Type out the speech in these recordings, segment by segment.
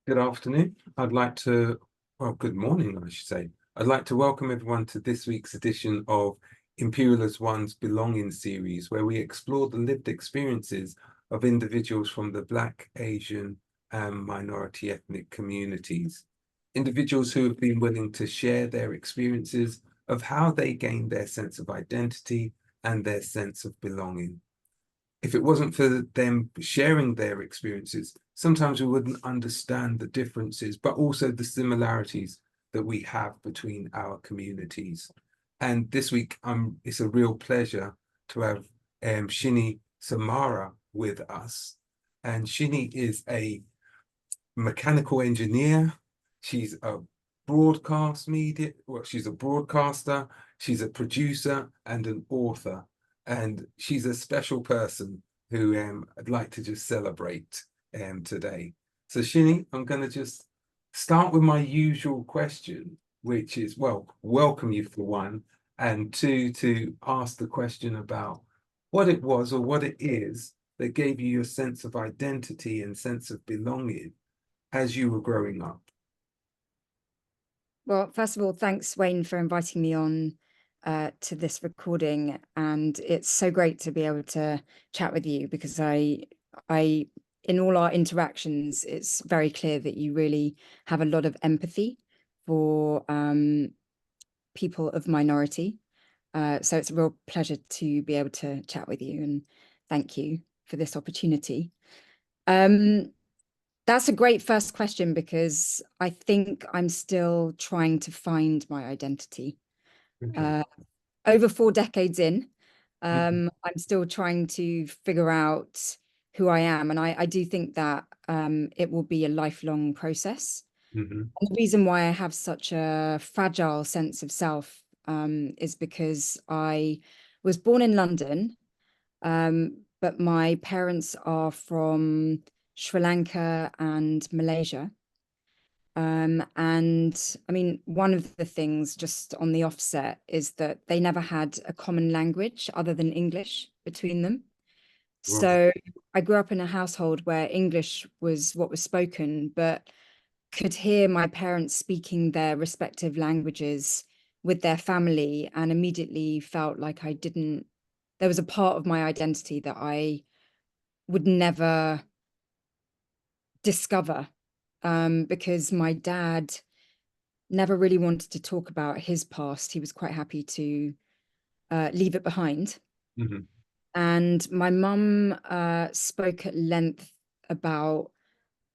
Good afternoon. Good morning, I should say. I'd like to welcome everyone to this week's edition of Imperial as One's Belonging series, where we explore the lived experiences of individuals from the Black, Asian, and minority ethnic communities. Individuals who have been willing to share their experiences of how they gained their sense of identity and their sense of belonging. If it wasn't for them sharing their experiences, sometimes we wouldn't understand the differences, but also the similarities that we have between our communities. And this week, it's a real pleasure to have Shini Somara with us. And Shini is a mechanical engineer. She's a she's a broadcaster, she's a producer and an author. And she's a special person who I'd like to just celebrate today. So Shini, I'm going to just start with my usual question, which is, well, welcome you for one, and two, to ask the question about what it was or what it is that gave you your sense of identity and sense of belonging as you were growing up. Well, first of all, thanks, Wayne, for inviting me on to this recording. And it's so great to be able to chat with you because in all our interactions, it's very clear that you really have a lot of empathy for people of minority. So it's a real pleasure to be able to chat with you, and thank you for this opportunity. That's a great first question because I think I'm still trying to find my identity. Okay. Over 4 decades in, Mhm. I'm still trying to figure out who I am. And I do think that it will be a lifelong process. Mhm. And the reason why I have such a fragile sense of self is because I was born in London, but my parents are from Sri Lanka and Malaysia. And I mean, one of the things just on the offset is that they never had a common language other than English between them. Right. So I grew up in a household where English was what was spoken, but could hear my parents speaking their respective languages with their family and immediately felt like there was a part of my identity that I would never discover, because my dad never really wanted to talk about his past. He was quite happy to leave it behind. Mhm. And my mum spoke at length about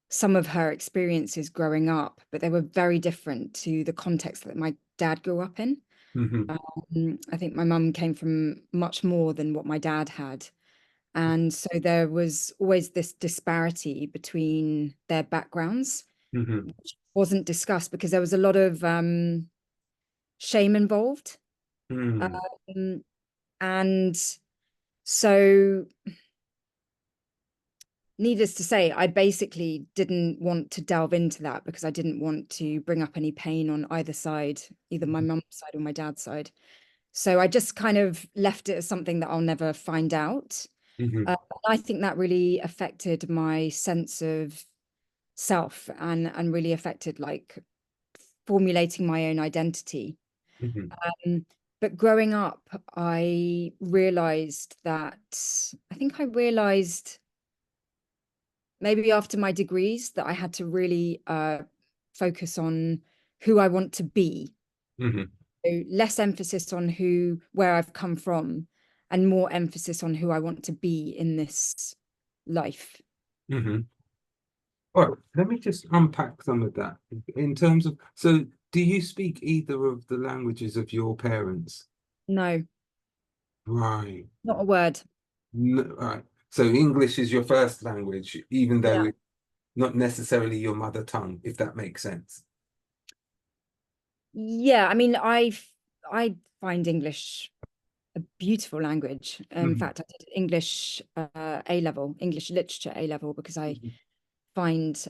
some of her experiences growing up, but they were very different to the context that my dad grew up in. Mhm. I think my mum came from much more than what my dad had. And so there was always this disparity between their backgrounds, Mhm. which wasn't discussed because there was a lot of shame involved. Mhm. Um, and so, needless to say, I basically didn't want to delve into that because I didn't want to bring up any pain on either side, either my mum's side or my dad's side. So I just kind of left it as something that I'll never find out. Mhm. I think that really affected my sense of self and really affected like formulating my own identity. Mhm. Um, but growing up, I realized that I think I realized maybe after my degrees that I had to really focus on who I want to be. Mhm. So less emphasis on where I've come from, and more emphasis on who I want to be in this life. Mhm. All right, let me just unpack some of that in terms of, so do you speak either of the languages of your parents? No, Right. not a word. No, right. So English is your first language, even though Yeah. it's not necessarily your mother tongue, if that makes sense. Yeah, I mean, I find English a beautiful language. In Mhm. fact, I did English A level, English literature A level, because I Mhm. find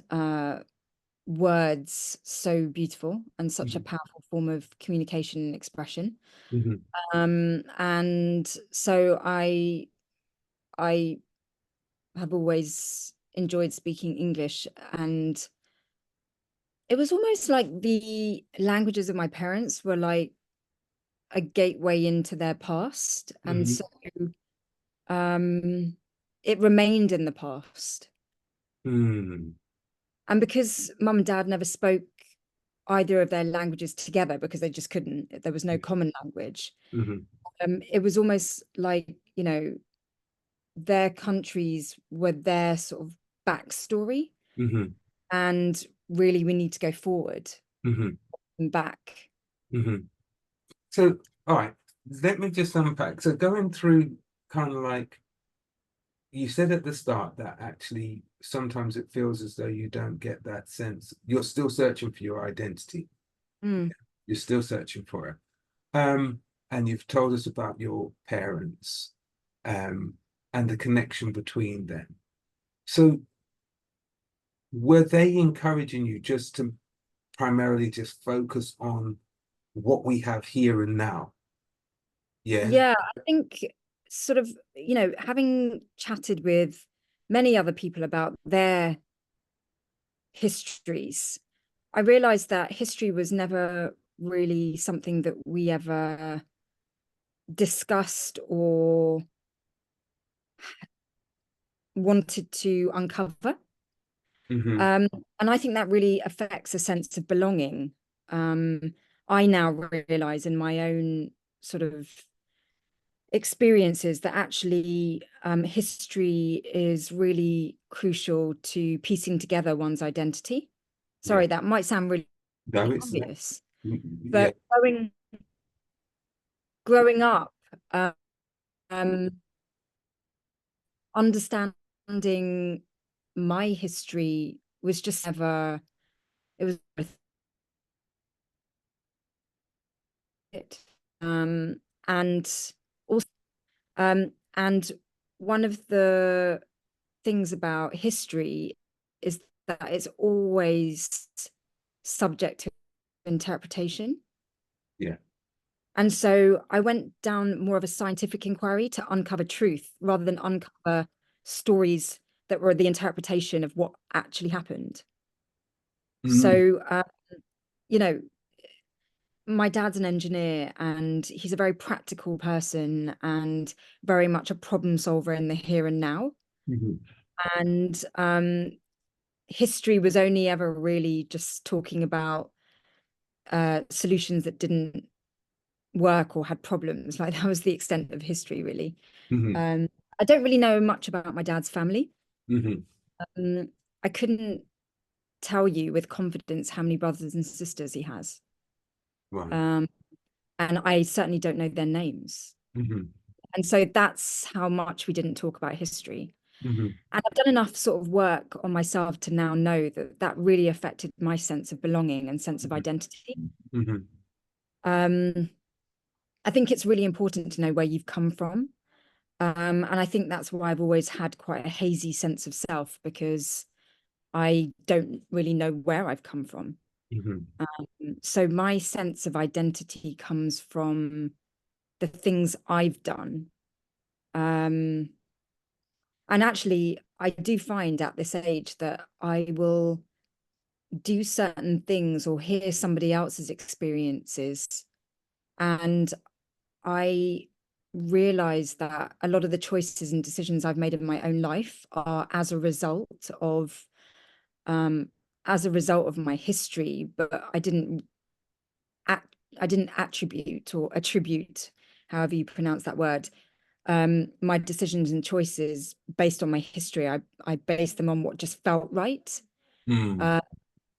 words so beautiful and such a Mhm. powerful form of communication and expression. Mhm. And so I have always enjoyed speaking English, and it was almost like the languages of my parents were like a gateway into their past. And Hmm. so um, it remained in the past. Mm. And because mum and dad never spoke either of their languages together because they just couldn't, there was no common language. Hmm. It was almost like, their countries were their sort of backstory. Hmm. And really, we need to go forward Hmm. and back. Hmm. So, all right, let me just unpack. So going through kind of like you said at the start that actually sometimes it feels as though you don't get that sense. You're still searching for your identity. Mm. You're still searching for it. Um, and you've told us about your parents, um, and the connection between them. So were they encouraging you just to primarily just focus on what we have here and now? Yeah. Yeah, I think sort of, having chatted with many other people about their histories, I realized that history was never really something that we ever discussed or wanted to uncover. Hmm. Um, and I think that really affects a sense of belonging. Um, I now realize in my own sort of experiences that actually history is really crucial to piecing together one's identity. Yeah. Sorry, that might sound really No, it's obvious, yeah. but growing up, um, understanding my history was just never, it was it. And also, and one of the things about history is that it's always subject to interpretation. Yeah. And so I went down more of a scientific inquiry to uncover truth rather than uncover stories that were the interpretation of what actually happened. Mm. So, you know, my dad's an engineer and he's a very practical person and very much a problem solver in the here and now. Mhm. And history was only ever really just talking about solutions that didn't work or had problems. Like that was the extent of history, really. Mhm. Um, I don't really know much about my dad's family. Mhm. Um, I couldn't tell you with confidence how many brothers and sisters he has. Right. Um, and I certainly don't know their names. Mhm. And so that's how much we didn't talk about history. Mhm. And I've done enough sort of work on myself to now know that that really affected my sense of belonging and sense of Mhm. identity. Mhm. Um, I think it's really important to know where you've come from. And I think that's why I've always had quite a hazy sense of self because I don't really know where I've come from. Mhm. So my sense of identity comes from the things I've done. Um, and actually, I do find at this age that I will do certain things or hear somebody else's experiences. And I realize that a lot of the choices and decisions I've made in my own life are um, as a result of my history, but I didn't attribute or attribute, however you pronounce that word, my decisions and choices based on my history. I based them on what just felt right. Mm. Uh,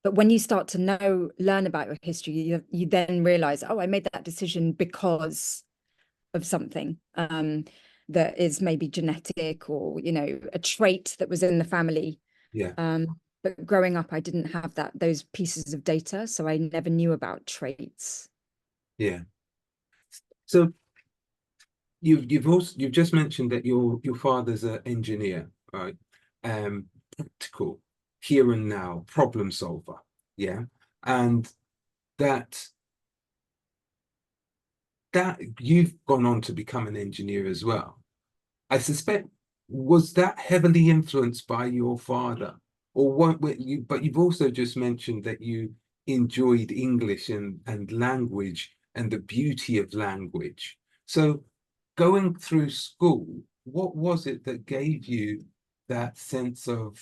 But when you start to learn about your history, you then realize, oh, I made that decision because of something that is maybe genetic or, a trait that was in the family. Yeah. But growing up, I didn't have those pieces of data, so I never knew about traits. Yeah. So you've just mentioned that your father's an engineer, right? Practical, here and now, problem solver. Yeah. And that that you've gone on to become an engineer as well. I suspect, was that heavily influenced by your father, or what you, but you've also just mentioned that you enjoyed English and language and the beauty of language. So going through school, what was it that gave you that sense of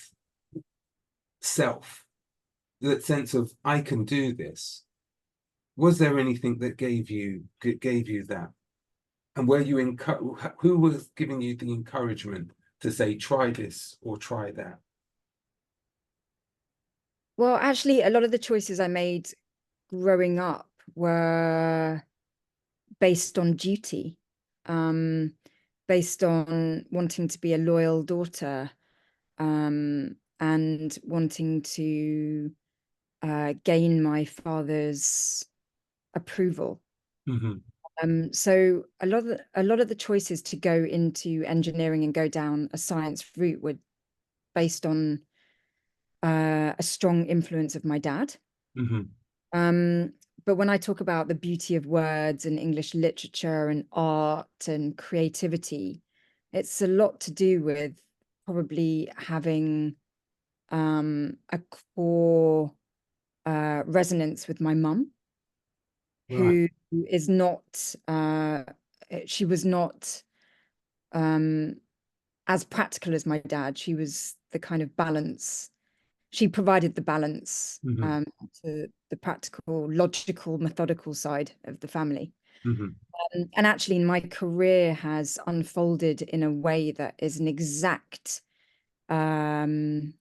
self, that sense of I can do this? Was there anything that gave you that? And were you who was giving you the encouragement to say try this or try that? Well, actually, a lot of the choices I made growing up were based on duty, um, based on wanting to be a loyal daughter, and wanting to gain my father's approval. Hmm. So a lot of the choices to go into engineering and go down a science route were based on a strong influence of my dad. Hmm. Um, but when I talk about the beauty of words and English literature and art and creativity, it's a lot to do with probably having a core resonance with my mum, Right. who is not, she was not um, as practical as my dad. She was the kind of balance. She provided the balance Hmm. to the practical, logical, methodical side of the family. Hmm. And actually, my career has unfolded in a way that is an exact um,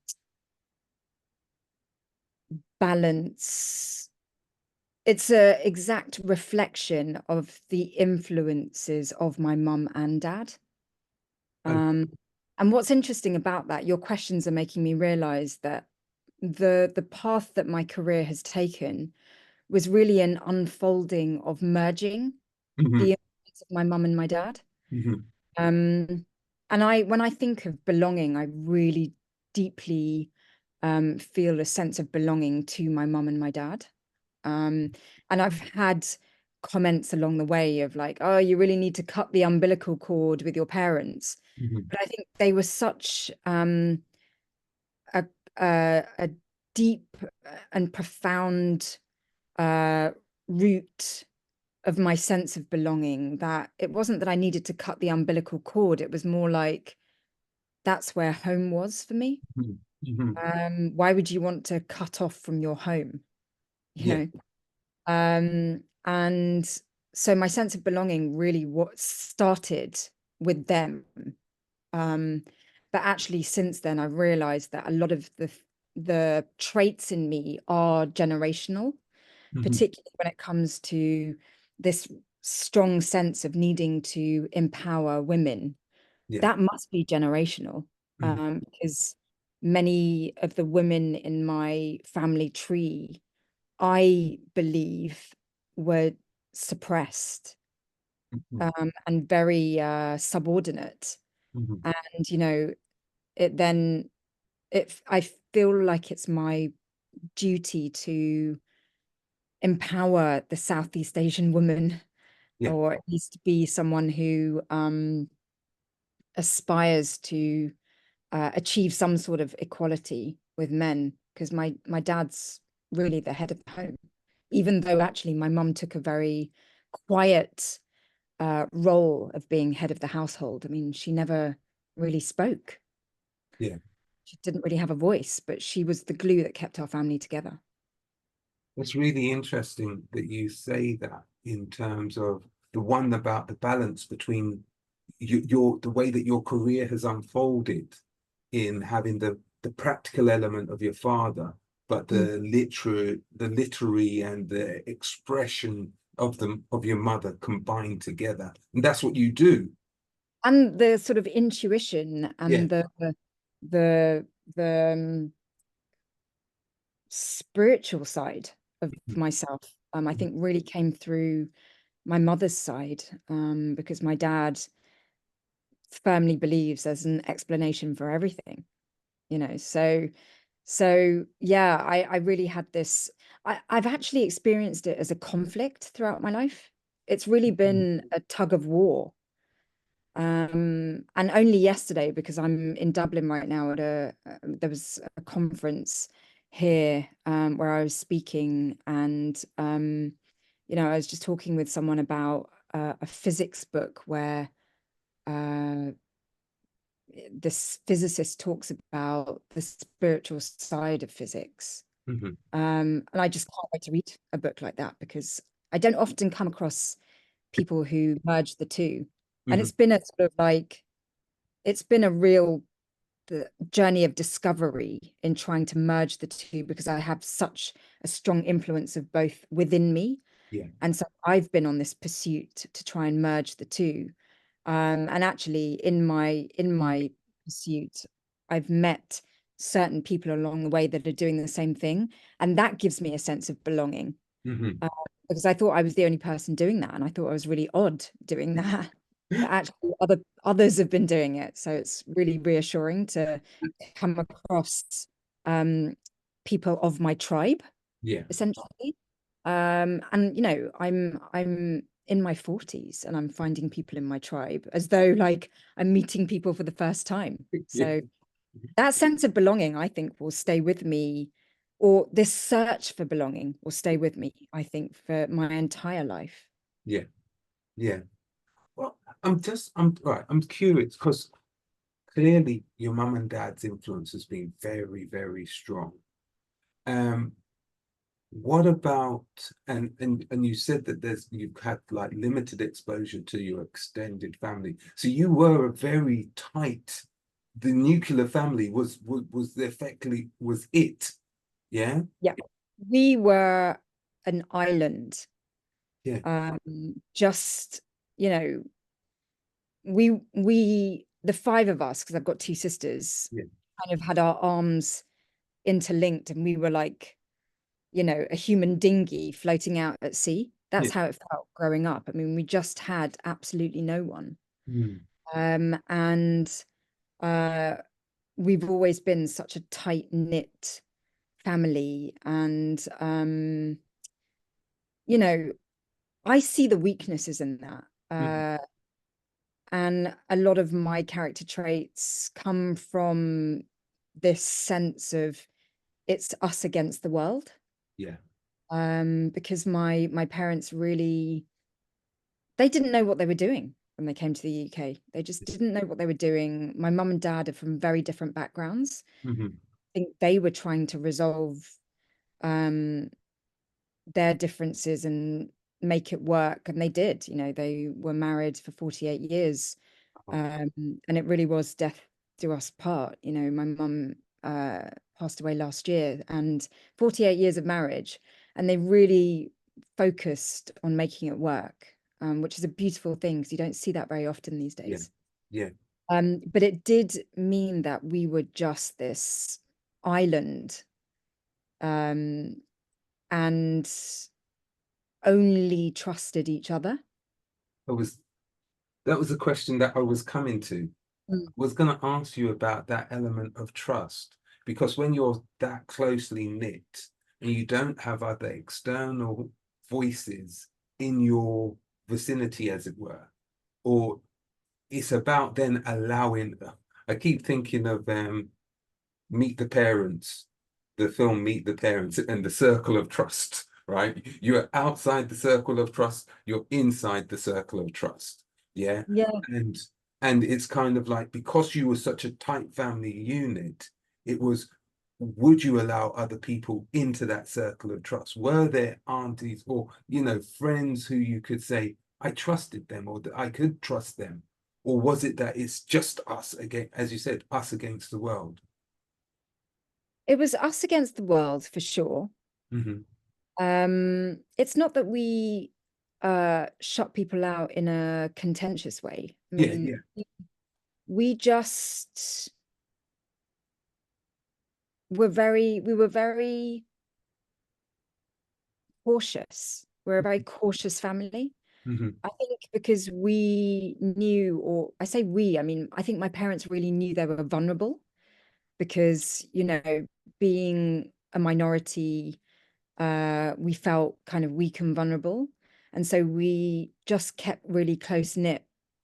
balance. It's a exact reflection of the influences of my mum and dad. Okay. Um, and what's interesting about that, your questions are making me realize that the path that my career has taken was really an unfolding of merging Hmm. the influence of my mum and my dad. Hmm. Um, and when I think of belonging, I really deeply feel a sense of belonging to my mum and my dad. Um, and I've had comments along the way of like, oh, you really need to cut the umbilical cord with your parents. Hmm. But I think they were such a, a deep and profound uh, root of my sense of belonging, that it wasn't that I needed to cut the umbilical cord. It was more like that's where home was for me. Hmm. Why would you want to cut off from your home? You Yeah. know? And so my sense of belonging really what started with them. Um, but actually since then I've realized that a lot of the traits in me are generational, Hmm. particularly when it comes to this strong sense of needing to empower women. Yeah. That must be generational, Hmm. because many of the women in my family tree, I believe, were suppressed, Hmm. and very subordinate. Hmm. And, it then, I feel like it's my duty to empower the Southeast Asian woman, Yeah. or at least be someone who aspires to achieve some sort of equality with men, because my dad's really the head of the home, even though actually my mum took a very quiet role of being head of the household. I mean, she never really spoke. Yeah. She didn't really have a voice, but she was the glue that kept our family together. It's really interesting that you say that in terms of the one about the balance between the way that your career has unfolded in having the practical element of your father, but Mm. the literary and the expression of your mother combined together. And that's what you do. And the sort of intuition Yeah. and the the spiritual side of myself, I think really came through my mother's side, because my dad firmly believes there's an explanation for everything, so yeah, I really had this. I've actually experienced it as a conflict throughout my life. It's really been a tug of war. And only yesterday, because I'm in Dublin right now at there was a conference here where I was speaking, and I was just talking with someone about a physics book where uh, this physicist talks about the spiritual side of physics. Hmm. And I just can't wait to read a book like that because I don't often come across people who merge the two. And Hmm. it's been a sort of like, it's been a real journey of discovery in trying to merge the two because I have such a strong influence of both within me. Yeah. And so I've been on this pursuit to try and merge the two. And actually, in my pursuit, I've met certain people along the way that are doing the same thing, and that gives me a sense of belonging. Hmm. Uh, because I thought I was the only person doing that, and I thought I was really odd doing that. But actually, others have been doing it, so it's really reassuring to come across um, people of my tribe, Yeah. essentially. And I'm in my 40s and I'm finding people in my tribe as though like I'm meeting people for the first time. Yeah. So that sense of belonging, I think, will stay with me, or this search for belonging will stay with me, I think, for my entire life. Yeah. Yeah. Well, I'm right. I'm curious because clearly your mum and dad's influence has been very, very strong. Um, what about and you said that you've had like limited exposure to your extended family. So you were a very tight, the nuclear family was effectively was it. Yeah? Yeah. We were an island. Yeah. Just, you know, we the five of us, because I've got two sisters, Yeah. kind of had our arms interlinked and we were like, a human dinghy floating out at sea. Yeah. That's how it felt growing up. I mean, we just had absolutely no one. Mm. And uh, we've always been such a tight-knit family. And, you know, I see the weaknesses in that. Mhm. And a lot of my character traits come from this sense of it's us against the world. Yeah. Because my parents really they didn't know what they were doing when they came to the UK. They just didn't know what they were doing. My mum and dad are from very different backgrounds. Hmm. I think they were trying to resolve um, their differences and make it work, and they did. They were married for 48 years, Oh, um, and it really was death do us part. My mum passed away last year, and 48 years of marriage, and they really focused on making it work, which is a beautiful thing because you don't see that very often these yeah. days. Yeah. But it did mean that we were just this island, um, and only trusted each other. I was that was a question that I was coming to. Mm. Was going to ask you about that element of trust because when you're that closely knit and you don't have other external voices in your vicinity, as it were, or it's about then allowing. I keep thinking of Meet the Parents, the film Meet the Parents, and the circle of trust, right? You're outside the circle of trust, you're inside the circle of trust. Yeah. Yeah. And and it's kind of like because you were such a tight family unit, it was would you allow other people into that circle of trust? Were there aunties or friends who you could say, I trusted them or that I could trust them? Or was it that it's just us again, as you said, us against the world? It was us against the world for sure. Hmm. It's not that we shut people out in a contentious way. I Yeah, mean, yeah. we just we were very cautious. We're a very cautious family. Hmm. I think because we knew, or I say we, I mean, I think my parents really knew they were vulnerable because, being a minority, we felt kind of weak and vulnerable. And so we just kept really close knit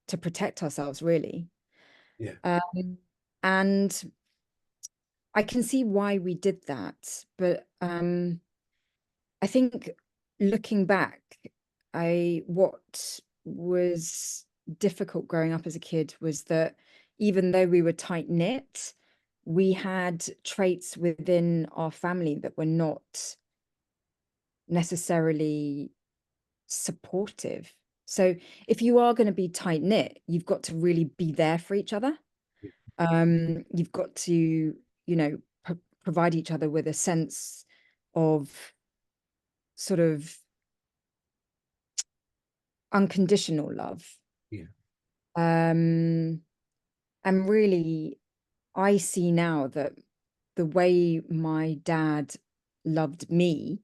to protect ourselves, really. Yeah. And I can see why we did that, but I think looking back, what was difficult growing up as a kid was that even though we were tight knit, we had traits within our family that were not necessarily supportive. So if you are going to be tight knit, you've got to really be there for each other. You've got to, provide each other with a sense of sort of unconditional love. Yeah. And really, I see now that the way my dad loved me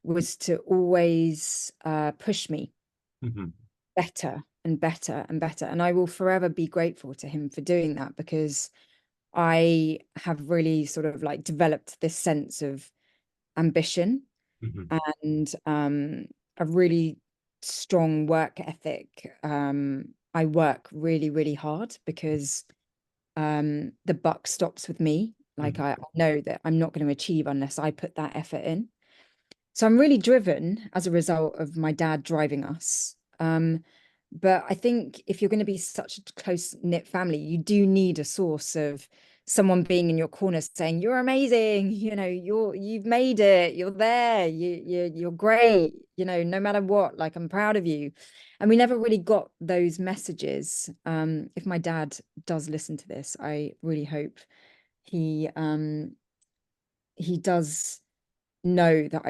was to always push me Hmm. better and better and better. And I will forever be grateful to him for doing that, because I have really sort of like developed this sense of ambition Hmm. and a really strong work ethic. I work really, really hard because the buck stops with me. Like Hmm. I know that I'm not going to achieve unless I put that effort in. So I'm really driven as a result of my dad driving us. But I think if you're going to be such a close knit family, you do need a source of someone being in your corner saying, "You're amazing, you've made it, you're there, you're great, no matter what, like I'm proud of you." And we never really got those messages. If my dad does listen to this, I really hope he does know that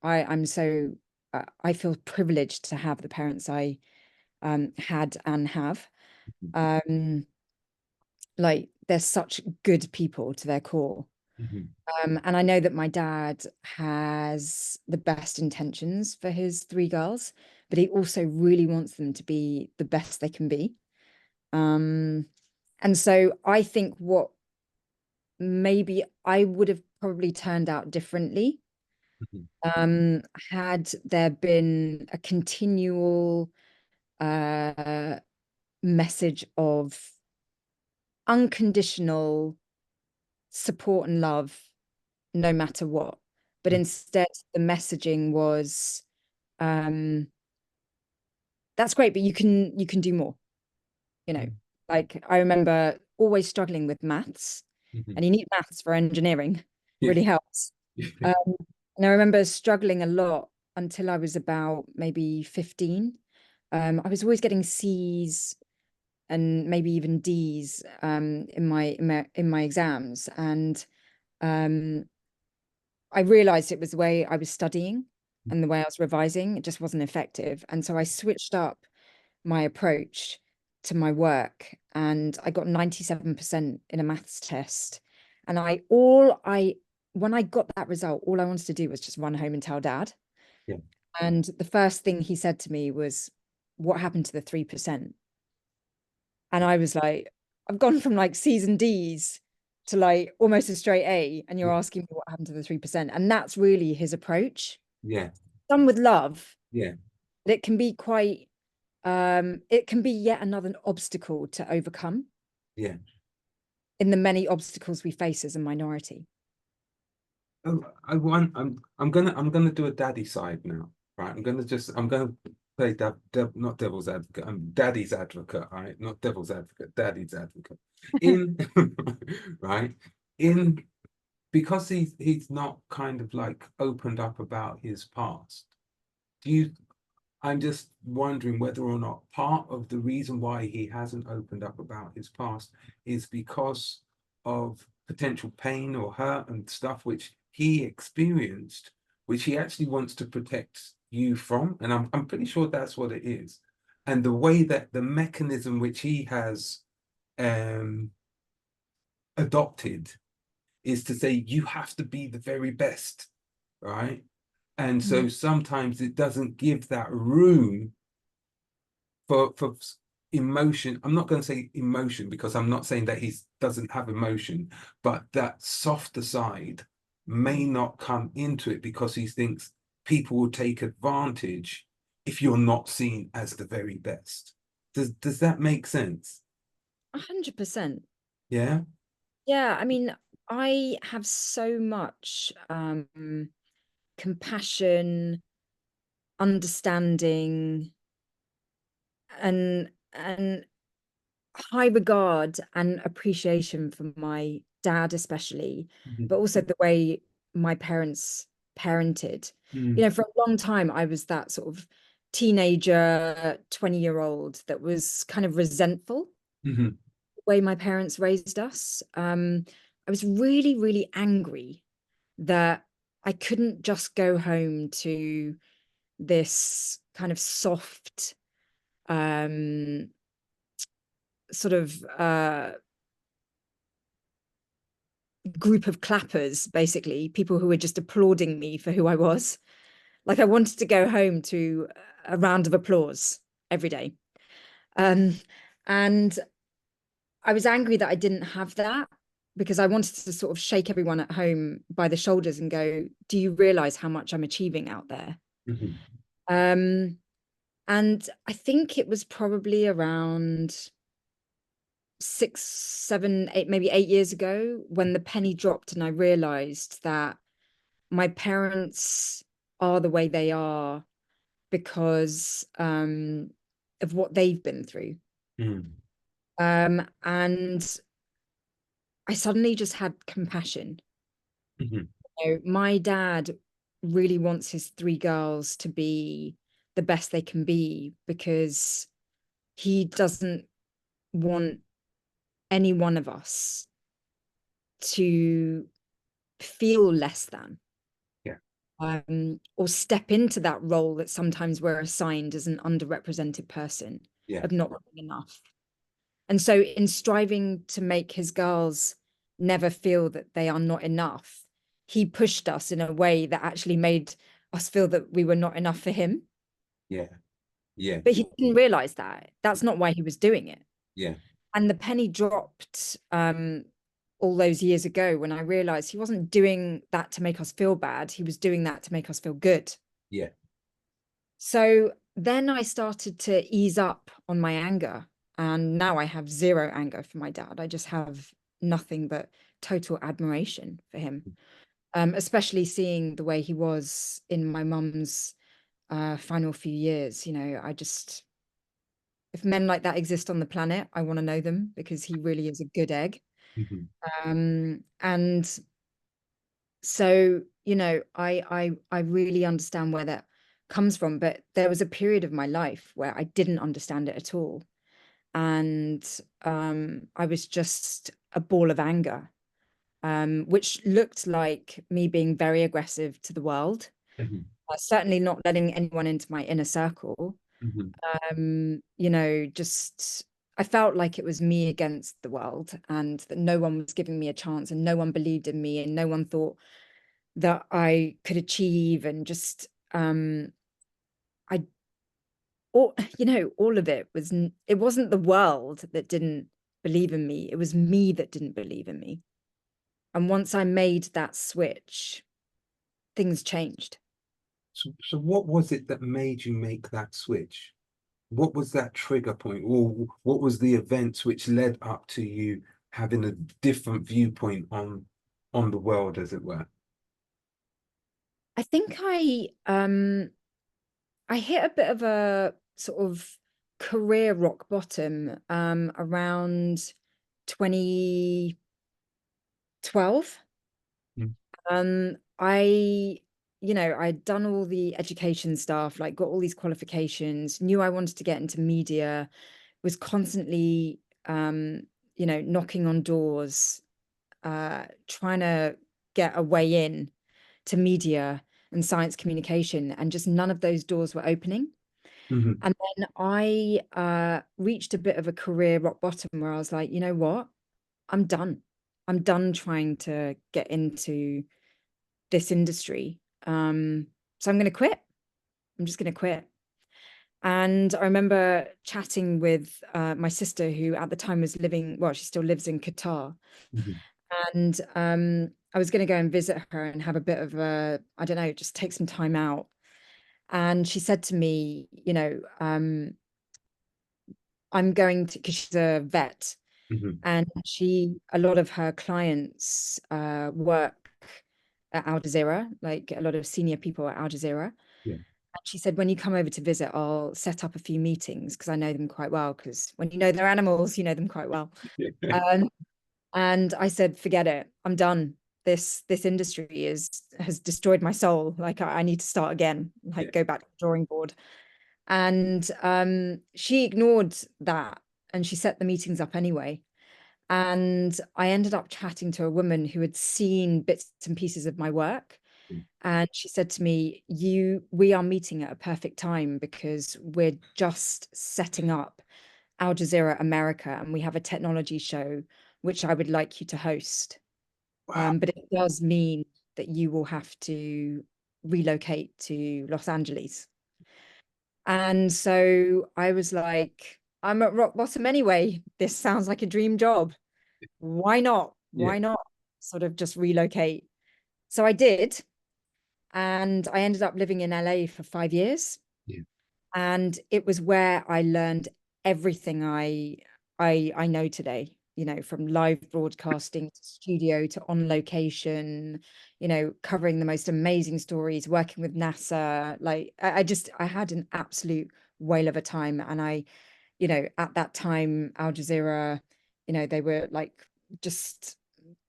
I'm so I feel privileged to have the parents I had and have. Um, like they're such good people to their core. Hmm. And I know that my dad has the best intentions for his three girls, but he also really wants them to be the best they can be. Um, and so I think what maybe I would have probably turned out differently Hmm. had there been a continual uh, message of unconditional support and love, no matter what. But instead, the messaging was, um, "That's great, but you can do more." You know, like I remember always struggling with maths, Hmm. and you need maths for engineering. Yeah. Really helps. Um, and I remember struggling a lot until I was about maybe 15. I was always getting C's and maybe even D's in my exams, and um, I realized it was the way I was studying and the way I was revising. It just wasn't effective, and so I switched up my approach to my work, and I got 97% in a maths test. And when I got that result, all I wanted to do was just run home and tell dad. Yeah. And the first thing he said to me was, "What happened to the 3%?" And I was like, "I've gone from like C's and D's to like almost a straight A, and you're Yeah. asking me what happened to the 3%." And that's really his approach. Yeah. Done with love, Yeah. but it can be yet another obstacle to overcome Yeah. in the many obstacles we face as a minority. Oh, I'm gonna do a daddy side now, right? I'm gonna play not devil's advocate. I'm daddy's advocate, all right? Not devil's advocate, daddy's advocate. In right in because he's not kind of like opened up about his past. Do you? I'm just wondering whether or not part of the reason why he hasn't opened up about his past is because of potential pain or hurt and stuff which he experienced, which he actually wants to protect you from. And I'm pretty sure that's what it is. And the way that the mechanism which he has um, adopted is to say, you have to be the very best, right? And Mm. so sometimes it doesn't give that room for emotion. I'm not going to say emotion because I'm not saying that he doesn't have emotion, but that softer side may not come into it because he thinks people will take advantage if you're not seen as the very best. Does that make sense? 100%. Yeah. Yeah, I mean, I have so much compassion, understanding, and high regard and appreciation for my dad, especially, Mhm. but also the way my parents parented. Mm. For a long time, I was that sort of teenager, 20-year-old that was kind of resentful Mhm. the way my parents raised us. I was really, really angry that I couldn't just go home to this kind of soft, um, sort of group of clappers, basically, people who were just applauding me for who I was. Like I wanted to go home to a round of applause every day. Um, and I was angry that I didn't have that because I wanted to sort of shake everyone at home by the shoulders and go, do you realize how much I'm achieving out there? Mhm. Um, and I think it was probably around 6, 7, 8, maybe 8 years ago when the penny dropped and I realized that my parents are the way they are because of what they've been through. Mm. And I suddenly just had compassion. Mhm. My dad really wants his three girls to be the best they can be because he doesn't want any one of us to feel less than Yeah. or step into that role that sometimes we're assigned as an underrepresented person Yeah. of not being enough. And so, in striving to make his girls never feel that they are not enough, he pushed us in a way that actually made us feel that we were not enough for him. Yeah. Yeah. But he didn't realize that. That's not why he was doing it. Yeah. And the penny dropped all those years ago when I realized he wasn't doing that to make us feel bad. He was doing that to make us feel good. Yeah. So then I started to ease up on my anger. And now I have zero anger for my dad. I just have nothing but total admiration for him, especially seeing the way he was in my mum's final few years. I just, if men like that exist on the planet, I want to know them because he really is a good egg. Mhm. And so, I really understand where that comes from, but there was a period of my life where I didn't understand it at all. And I was just a ball of anger, which looked like me being very aggressive to the world, Mhm. certainly not letting anyone into my inner circle. Mhm. Just I felt like it was me against the world and that no one was giving me a chance and no one believed in me and no one thought that I could achieve and just I all of it was it wasn't the world that didn't believe in me, it was me that didn't believe in me. And once I made that switch, things changed. So what was it that made you make that switch? What was that trigger point, or what was the events which led up to you having a different viewpoint on the world, as it were? I think I hit a bit of a sort of career rock bottom around 2012. Mm. I'd done all the education stuff, like got all these qualifications, knew I wanted to get into media, was constantly knocking on doors, trying to get a way in to media and science communication, and just none of those doors were opening. Mhm. And then I reached a bit of a career rock bottom where I was like, you know what? I'm done. I'm done trying to get into this industry. So I'm going to quit. I'm just going to quit. And I remember chatting with my sister, who at the time was living, well, she still lives in Qatar. Mhm. And I was going to go and visit her and have a bit of a, I don't know, just take some time out. And she said to me, I'm going to, because she's a vet, Hmm. and a lot of her clients work at Al Jazeera, like a lot of senior people at Al Jazeera. Yeah. And she said, when you come over to visit, I'll set up a few meetings because I know them quite well. Because when you know their animals, you know them quite well. Um, and I said, forget it, I'm done. This industry has destroyed my soul. Like I need to start again, Yeah. like go back to the drawing board. And she ignored that and she set the meetings up anyway. And I ended up chatting to a woman who had seen bits and pieces of my work. And she said to me, we are meeting at a perfect time because we're just setting up Al Jazeera America and we have a technology show which I would like you to host. Wow. But it does mean that you will have to relocate to Los Angeles. And so I was like, I'm at rock bottom anyway. This sounds like a dream job. Why not? Yeah. Why not sort of just relocate? So I did. And I ended up living in LA for 5 years. Yeah. And it was where I learned everything I know today, from live broadcasting to studio to on location, covering the most amazing stories, working with NASA. Like I had an absolute whale of a time. And at that time, Al Jazeera, they were like just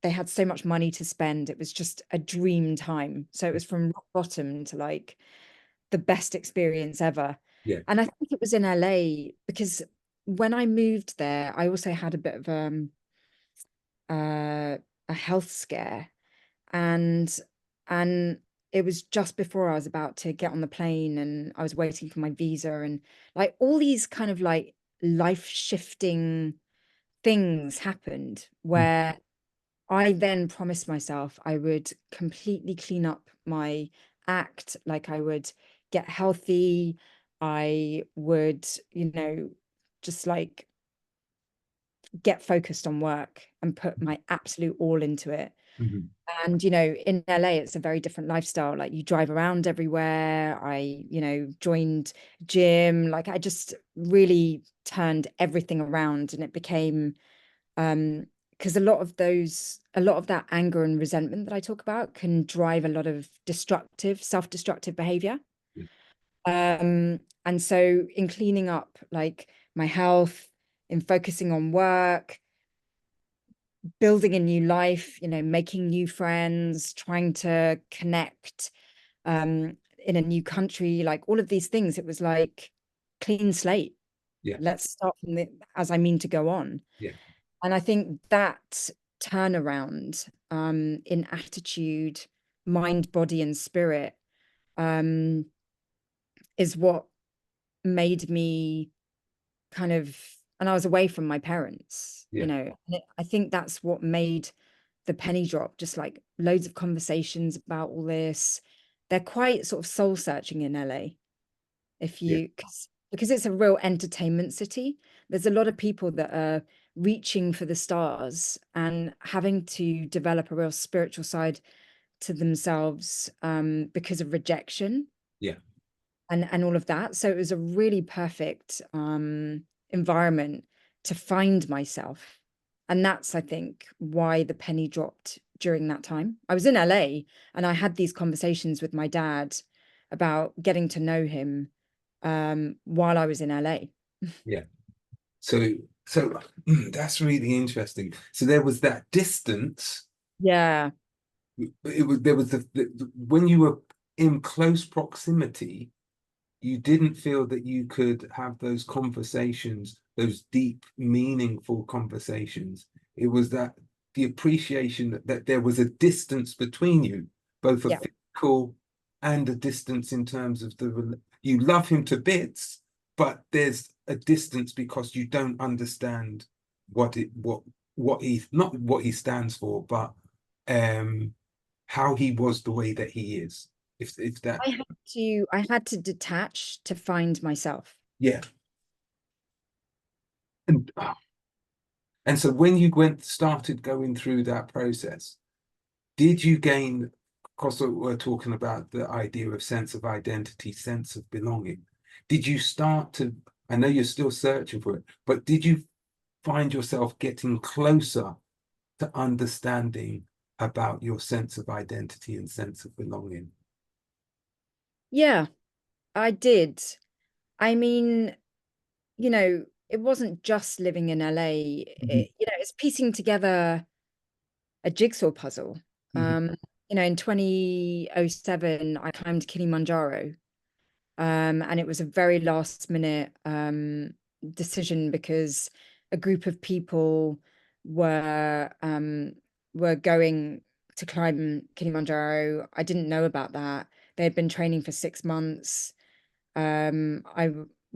they had so much money to spend. It was just a dream time. So it was from rock bottom to like the best experience ever. Yeah. And I think it was in LA because when I moved there, I also had a bit of a health scare, and and it was just before I was about to get on the plane, and I was waiting for my visa, and like all these kind of like life shifting things happened Mm. where I then promised myself I would completely clean up my act, like I would get healthy, I would, just like get focused on work and put my absolute all into it. Mhm. And, in LA, it's a very different lifestyle. Like you drive around everywhere. I, joined gym. Like I just really turned everything around and it became because a lot of that anger and resentment that I talk about can drive a lot of self-destructive behavior. Yeah. And so in cleaning up like my health, in focusing on work, building a new life, making new friends, trying to connect in a new country, like all of these things, it was like clean slate. Yeah. Let's start from the as I mean to go on. Yeah. And I think that turnaround in attitude, mind, body, and spirit um, is what made me kind of, and I was away from my parents, Yeah. and I think that's what made the penny drop, just like loads of conversations about all this. They're quite sort of soul searching in LA. If Yeah. you because it's a real entertainment city, there's a lot of people that are reaching for the stars and having to develop a real spiritual side to themselves because of rejection Yeah. and all of that. So it was a really perfect environment to find myself. And that's, I think, why the penny dropped during that time. I was in LA and I had these conversations with my dad about getting to know him while I was in LA. Yeah. So, that's really interesting. So there was that distance. Yeah, There was when you were in close proximity, you didn't feel that you could have those conversations, those deep, meaningful conversations. It was that the appreciation that there was a distance between you, both a yeah. physical and a distance in terms of you love him to bits, but there's a distance because you don't understand what he not what he stands for, but um how he was the way that he is. If that I had to detach to find myself. yeah. And and so when you started going through that process, did you gain, because we're talking about the idea of sense of identity, sense of belonging, did you start to I know you're still searching for it, but did you find yourself getting closer to understanding about your sense of identity and sense of belonging? Yeah, I did. I mean, it wasn't just living in LA. Hmm. It's piecing together a jigsaw puzzle. Hmm. Um, in 2007, I climbed Kilimanjaro, and it was a very last minute decision because a group of people were um, were going to climb Kilimanjaro. I didn't know about that. They had been training for 6 months.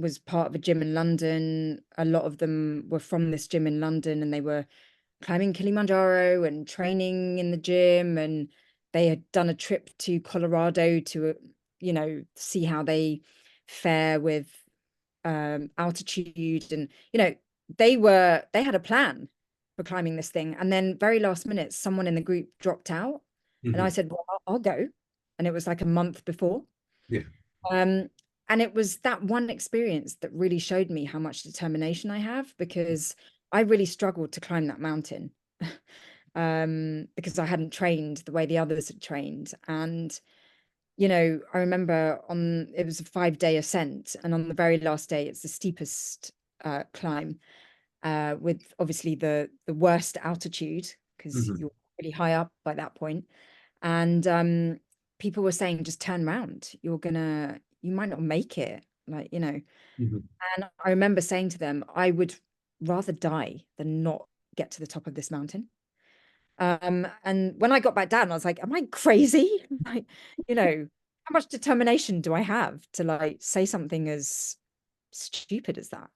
Was part of a gym in London. A lot of them were from this gym in London, and they were climbing Kilimanjaro and training in the gym. And they had done a trip to Colorado to, see how they fare with altitude. And, they had a plan for climbing this thing. And then very last minute, someone in the group dropped out. And I Hmm. said, well, I'll go. And it was like a month before. Yeah. Um, and it was that one experience that really showed me how much determination I have, because I really struggled to climb that mountain because I hadn't trained the way the others had trained. And, I remember it was a 5-day ascent. And on the very last day, it's the steepest climb with obviously the worst altitude because Hmm. you're really high up by that point. And people were saying, just turn around. You might not make it. Hmm. And I remember saying to them, I would rather die than not get to the top of this mountain. And when I got back down, I was like, am I crazy? Like, how much determination do I have to like say something as stupid as that?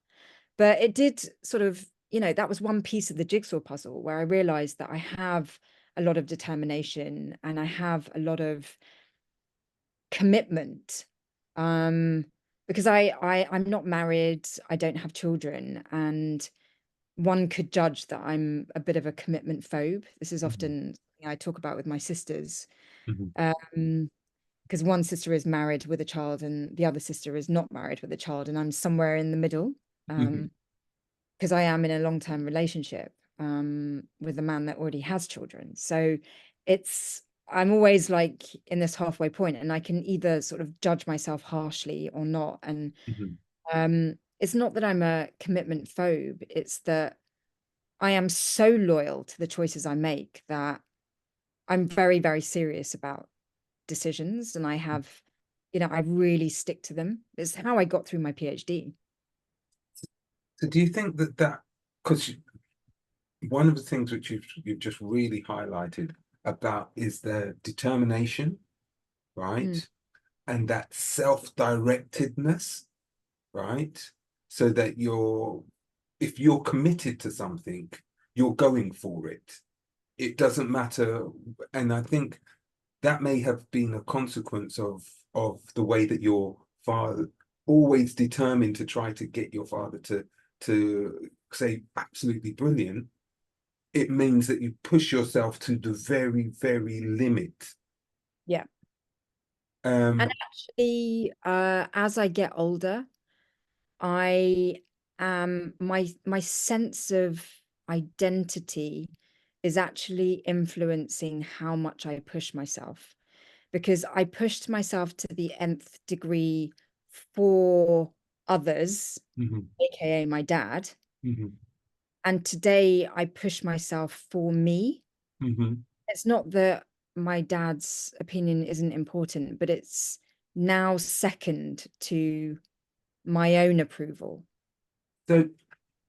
But it did sort of, that was one piece of the jigsaw puzzle where I realized that I have a lot of determination and I have a lot of commitment. Um, because I'm not married, I don't have children, and one could judge that I'm a bit of a commitment phobe. This is Hmm. often something I talk about with my sisters. Hmm. Um, because one sister is married with a child and the other sister is not married with a child, and I'm somewhere in the middle. Hmm. Because I am in a long-term relationship with a man that already has children. So I'm always like in this halfway point, and I can either sort of judge myself harshly or not. And Hmm. it's not that I'm a commitment phobe, it's that I am so loyal to the choices I make that I'm very, very serious about decisions, and I really stick to them. It's how I got through my PhD. So do you think because one of the things which you've just really highlighted about is the determination, Mm, right? And that self-directedness, right? So that if you're committed to something, you're going for it. It doesn't matter. And I think that may have been a consequence of the way that your father always determined to try to get your father to say absolutely brilliant. It means that you push yourself to the very, very limit. yeah. And Um, actually, as I get older, I my sense of identity is actually influencing how much I push myself, because I pushed myself to the nth degree for others, mhm, aka my dad. mhm, And today I push myself for me. mhm. It's not that my dad's opinion isn't important, but it's now second to my own approval. So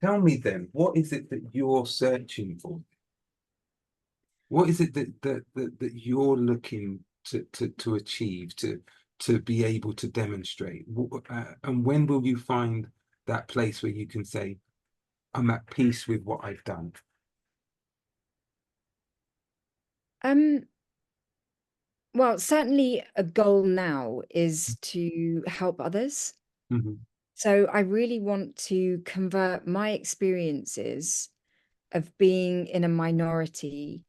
tell me then, what is it that you're searching for? What is it that you're looking to achieve, to be able to demonstrate? And when will you find that place where you can say, I'm at peace with what I've done? Um, well, certainly a goal now is to help others. Hmm. So I really want to convert my experiences of being in a minority.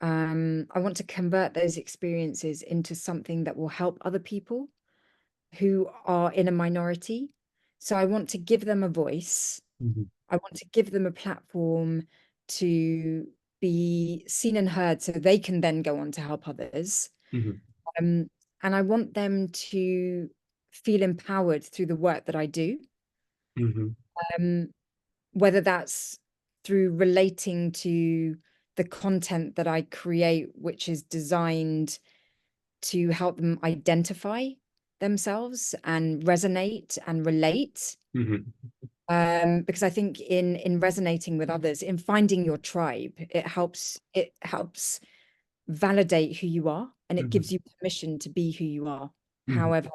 I want to convert those experiences into something that will help other people who are in a minority. So I want to give them a voice. Mm-hmm. I want to give them a platform to be seen and heard so they can then go on to help others. Mm-hmm. Um, and I want them to feel empowered through the work that I do, Mm-hmm. um, whether that's through relating to the content that I create, which is designed to help them identify themselves and resonate and relate. Mm-hmm. Because I think in resonating with others, in finding your tribe, it helps validate who you are, and it Mm-hmm. gives you permission to be who you are, Mm-hmm. however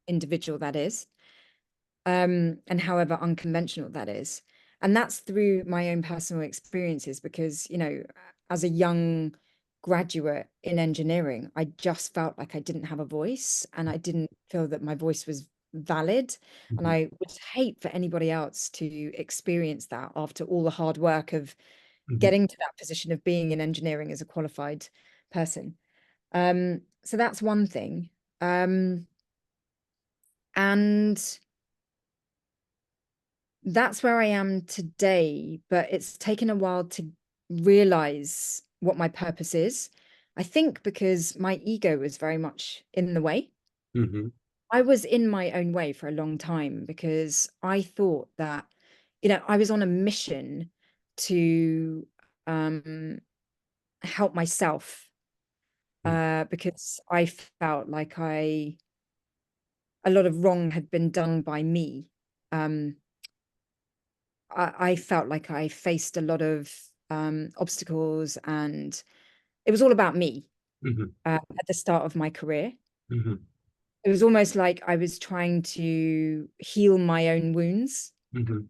individual that is, and however unconventional that is. And that's through my own personal experiences, because, as a young graduate in engineering, I just felt like I didn't have a voice and I didn't feel that my voice was valid. And Mm-hmm. I would hate for anybody else to experience that after all the hard work of Mm-hmm. getting to that position of being in engineering as a qualified person. So that's one thing. And that's where I am today, but it's taken a while to realize what my purpose is. I think because my ego was very much in the way. Mm-hmm. I was in my own way for a long time because I thought that, I was on a mission to um, help myself, because I felt like a lot of wrong had been done by me. Um, I felt like I faced a lot of obstacles, and it was all about me Mm-hmm. at the start of my career. Mm-hmm. It was almost like I was trying to heal my own wounds. Mm-hmm.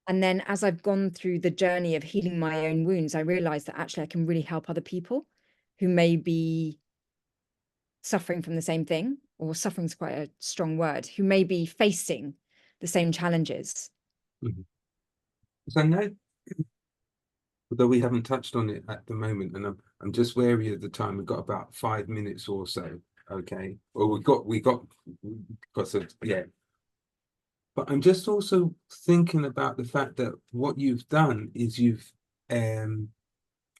And then as I've gone through the journey of healing my own wounds, I realized that actually I can really help other people who may be suffering from the same thing, or suffering is quite a strong word, who may be facing the same challenges. Mm-hmm. So I know, although we haven't touched on it at the moment, and I'm just wary of the time. We've got about 5 minutes or so. Okay. Well, we got because of yeah. But I'm just also thinking about the fact that what you've done is um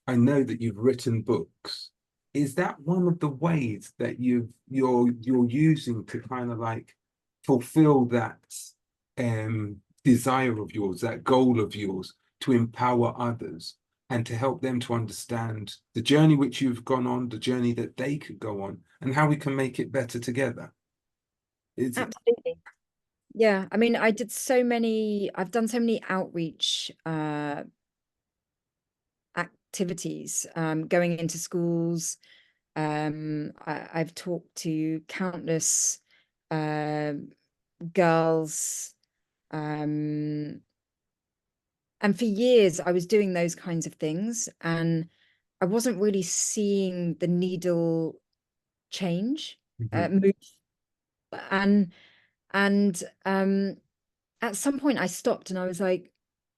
I know that you've written books. Is that one of the ways that you're using to kind of like fulfill that desire of yours, that goal of yours to empower others and to help them to understand the journey which you've gone on, the journey that they could go on, and how we can make it better together? Is it? Absolutely. Yeah, I mean, I've done so many outreach activities, going into schools. I've talked to countless um girls, um, and for years I was doing those kinds of things, and I wasn't really seeing the needle change, Mhm. move, and and at some point I stopped and I was like,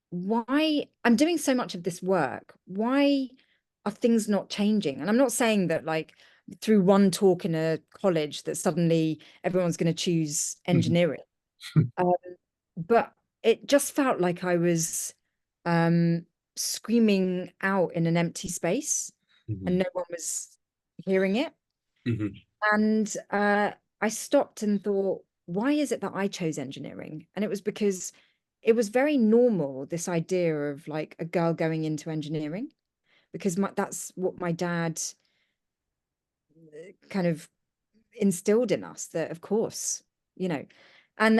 why I'm doing so much of this work, why are things not changing? And I'm not saying that, like, through one talk in a college that suddenly everyone's going to choose Mhm. engineering. Um, but it just felt like I was um, screaming out in an empty space and Mhm. no one was hearing it. Mhm. And I stopped and thought, why is it that I chose engineering? And it was because it was very normal, this idea of like a girl going into engineering, because that's what my dad kind of instilled in us, that of course, you know. And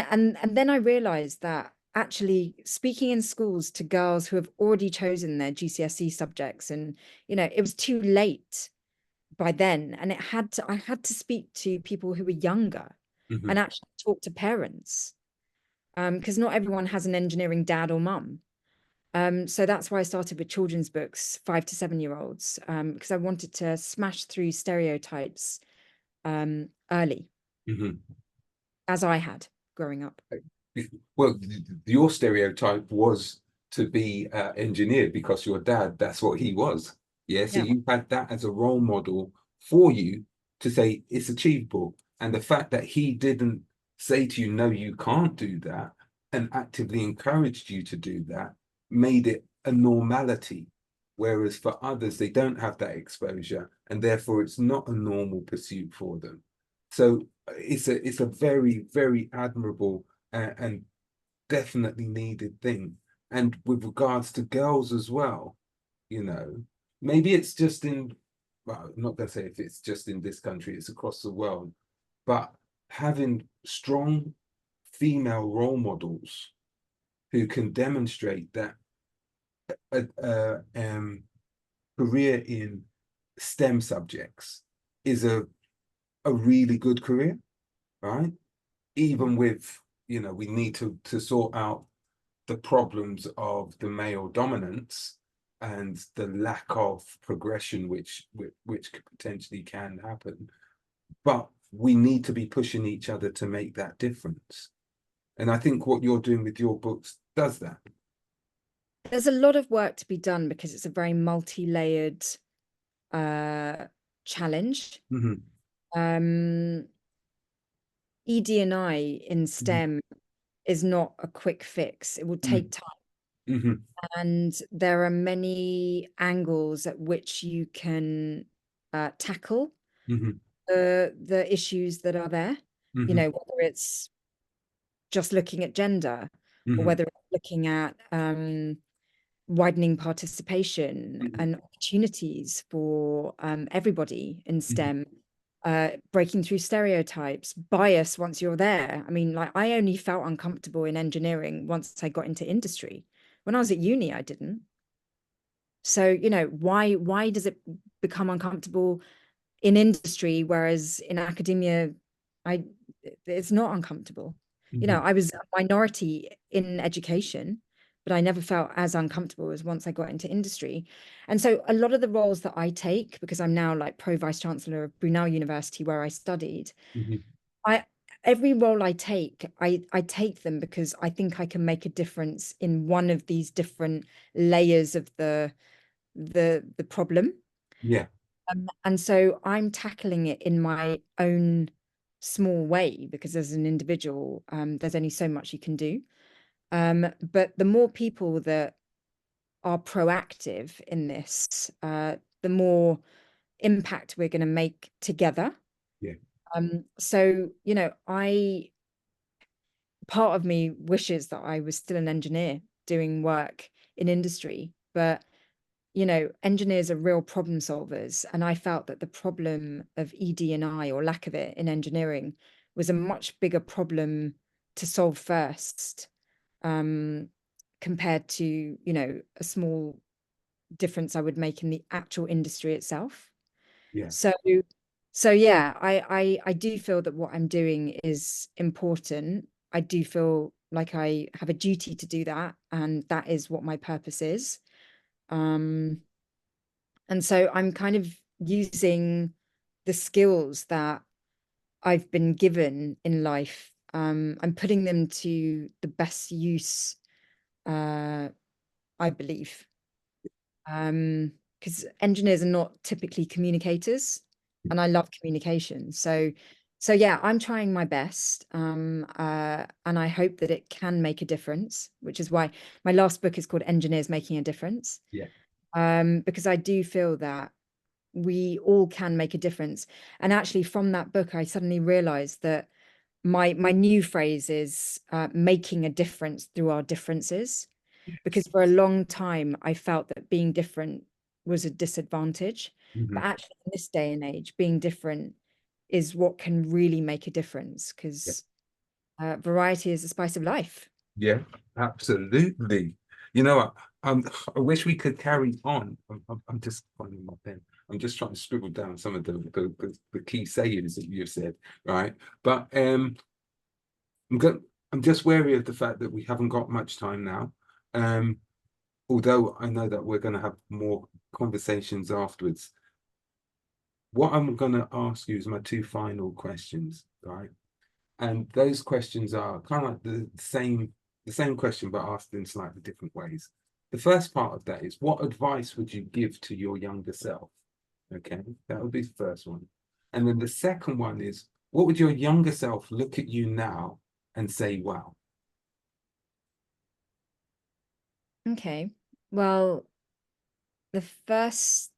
then I realized that actually speaking in schools to girls who have already chosen their GCSE subjects, and it was too late by then, and I had to speak to people who were younger and Mhm. actually talk to parents, because not everyone has an engineering dad or mum. So that's why I started with children's books, 5 to 7 year olds, because I wanted to smash through stereotypes early, Mhm. as I had growing up. Well, your stereotype was to be engineered because your dad, that's what he was. Yeah. So Yeah, you had that as a role model for you to say it's achievable. And the fact that he didn't say to you, no, you can't do that, and actively encouraged you to do that made it a normality. Whereas for others, they don't have that exposure, and therefore it's not a normal pursuit for them. So it's a very, very admirable and definitely needed thing. And with regards to girls as well, you know, maybe it's just in, well, I'm not going to say if it's just in this country, it's across the world, but having strong female role models who can demonstrate that a career in STEM subjects is a really good career, right? Even with, you know, we need to sort out the problems of the male dominance and the lack of progression which potentially can happen, but we need to be pushing each other to make that difference. And I think what you're doing with your books does that. There's a lot of work to be done because it's a very multi-layered challenge. Mm-hmm. ED&I in Mm-hmm. STEM is not a quick fix. It will take time. Mm-hmm. And there are many angles at which you can tackle Mm-hmm. the issues that are there. You Mm-hmm. know, whether it's just looking at gender or Mm-hmm. whether it's looking at widening participation Mm-hmm. and opportunities for everybody in Mm-hmm. STEM, breaking through stereotypes, bias once you're there. I mean, like I only felt uncomfortable in engineering once I got into industry. When I was at uni, I didn't. So, you know, why does it become uncomfortable in industry, whereas in academia, I it's not uncomfortable. You know, Mm-hmm. I was a minority in education, but I never felt as uncomfortable as once I got into industry. And so a lot of the roles that I take, because I'm now like pro vice chancellor of Brunel University where I studied, Mm-hmm. I every role I take, I take them because I think I can make a difference in one of these different layers of the problem. Yeah. And so I'm tackling it in my own small way because as an individual, there's only so much you can do. But the more people that are proactive in this, the more impact we're going to make together. Yeah. So, you know, part of me wishes that I was still an engineer doing work in industry, but you know, engineers are real problem solvers. And I felt that the problem of ED&I or lack of it in engineering was a much bigger problem to solve first, um, compared to, you know, a small difference I would make in the actual industry itself. Yeah. So, so yeah, I do feel that what I'm doing is important. I do feel like I have a duty to do that, and that is what my purpose is. Um, and so I'm kind of using the skills that I've been given in life. I'm putting them to the best use, uh, I believe. Because engineers are not typically communicators, and I love communication. So yeah, I'm trying my best, and I hope that it can make a difference, which is why my last book is called Engineers Making a Difference. Yeah. Because I do feel that we all can make a difference. And actually, from that book, I suddenly realized that my new phrase is making a difference through our differences. Because for a long time, I felt that being different was a disadvantage. Mm-hmm. But actually, in this day and age, being different is what can really make a difference because variety is the spice of life. Yeah, absolutely. You know what? I wish we could carry on. I'm just finding my pen. I'm just trying to scribble down some of the key sayings that you've said, right? But I'm go I'm just wary of the fact that we haven't got much time now. Um, although I know that we're going to have more conversations afterwards. What I'm going to ask you is my two final questions, right? And those questions are kind of like the same question, but asked in slightly different ways. The first part of that is, what advice would you give to your younger self? Okay, that would be the first one. And then the second one is, what would your younger self look at you now and say, wow? Okay. Well, the first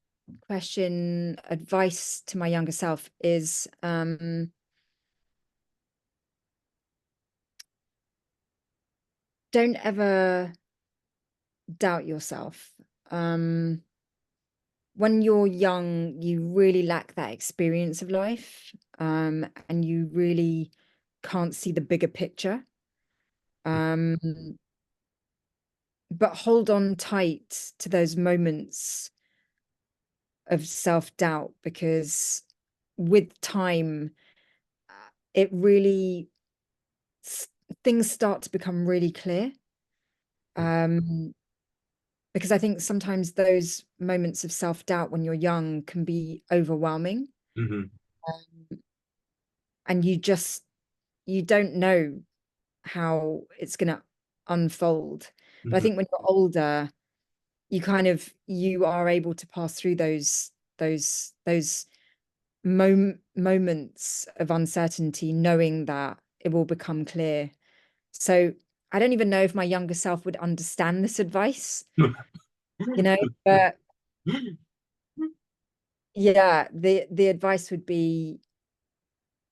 question, advice to my younger self is don't ever doubt yourself. Um, when you're young, you really lack that experience of life, and you really can't see the bigger picture. Um, but hold on tight to those moments of self-doubt because with time, it really things start to become really clear. Um, because I think sometimes those moments of self-doubt when you're young can be overwhelming. Hmm. Um, and you don't know how it's going to unfold. But I Hmm. think when you're older, you are able to pass through those moments of uncertainty, knowing that it will become clear. So I don't even know if my younger self would understand this advice, but yeah, the advice would be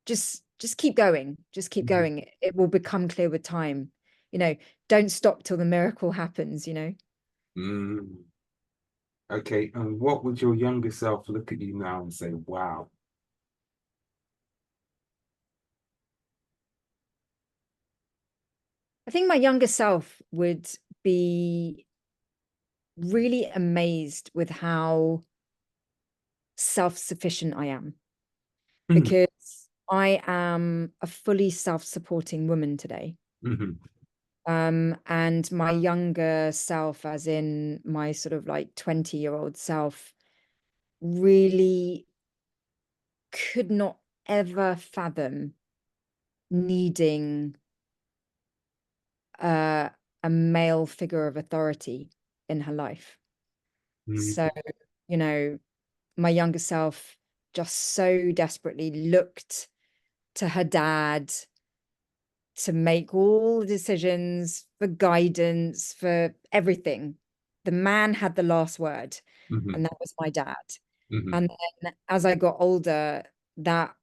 just keep going. Just keep going. It will become clear with time. You know, don't stop till the miracle happens. Mm. Okay, and what would your younger self look at you now and say, wow? I think my younger self would be really amazed with how self-sufficient I am Mm-hmm. because I am a fully self-supporting woman today. Hmm. And my younger self, as in my sort of like 20-year-old self, really could not ever fathom needing uh, a male figure of authority in her life. So, you know, my younger self just so desperately looked to her dad to make all the decisions, for guidance, for everything. The man had the last word, Hmm. and that was my dad. Hmm. And then as I got older, that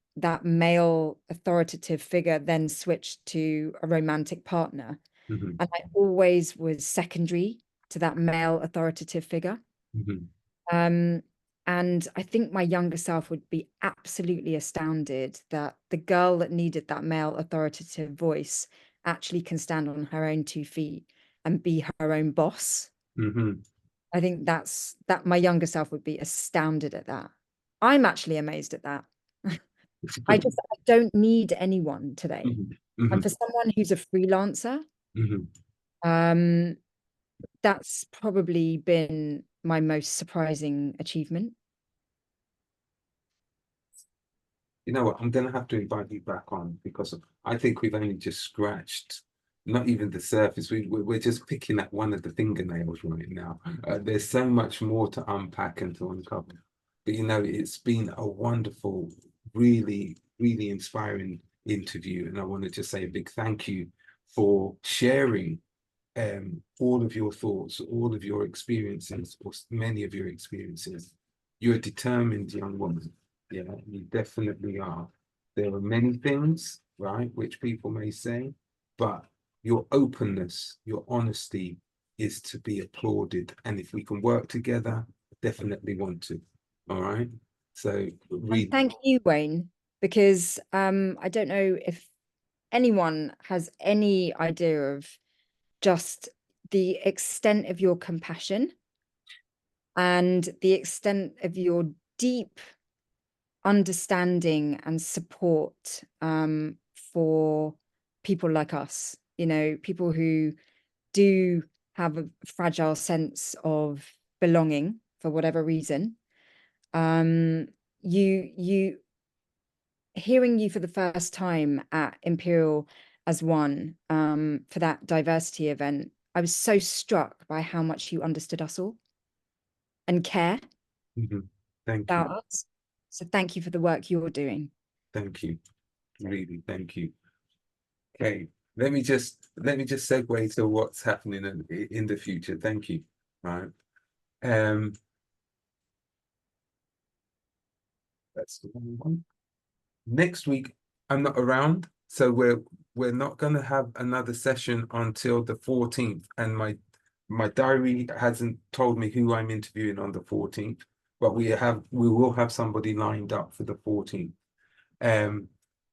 male authoritative figure then switched to a romantic partner. Hmm. And I always was secondary to that male authoritative figure. Hmm. Um, and I think my younger self would be absolutely astounded that the girl that needed that male authoritative voice actually can stand on her own 2 feet and be her own boss. Hmm. I think that my younger self would be astounded at that. I'm actually amazed at that. I don't need anyone today. Hmm. And Hmm. for someone who's a freelancer, Hmm. um, that's probably been my most surprising achievement. You know what? I'm going to have to invite you back on because I think we've only just scratched, not even the surface. We're just picking at one of the fingernails right now. There's so much more to unpack and to uncover. But it's been a wonderful, really, really inspiring interview. And I want to just say a big thank you for sharing all of your thoughts, all of your experiences, or many of your experiences. You're a determined young woman. Yeah, you definitely are. There are many things, right, which people may say, but your openness, your honesty is to be applauded. And if we can work together, definitely want to. All right. So And read. thank you, Wayne, because I don't know if anyone has any idea of just the extent of your compassion and the extent of your deep understanding and support for people like us, people who do have a fragile sense of belonging for whatever reason. Um, you hearing you for the first time at Imperial as one for that diversity event, I was so struck by how much you understood us all and care Mhm. Thank about you. us. So thank you for the work you're doing. Thank you. So Really, thank you. Okay. let me just segue to what's happening in the future. Thank you. Right. That's the wrong one. Next week, I'm not around, so we're not going to have another session until the 14th, and my diary hasn't told me who I'm interviewing on the 14th, but we will have somebody lined up for the 14th.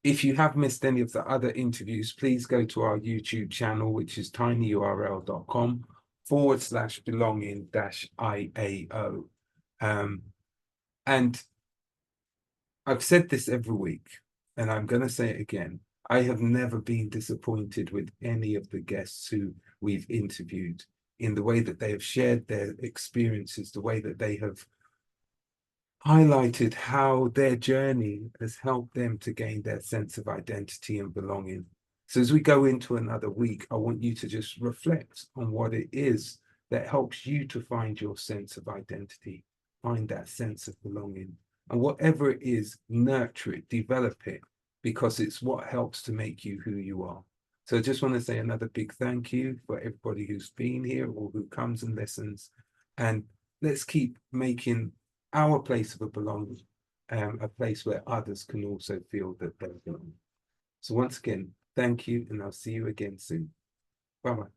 If you have missed any of the other interviews, please go to our YouTube channel, which is tinyurl.com/belonging-IAO. And I've said this every week, and I'm going to say it again. I have never been disappointed with any of the guests who we've interviewed in the way that they have shared their experiences, the way that they have highlighted how their journey has helped them to gain their sense of identity and belonging. So as we go into another week, I want you to just reflect on what it is that helps you to find your sense of identity, find that sense of belonging. And whatever it is, nurture it, develop it, because it's what helps to make you who you are. So I just want to say another big thank you for everybody who's been here or who comes and listens. And let's keep making our place of a belonging, a place where others can also feel that they belong. So once again, thank you, and I'll see you again soon. Bye-bye.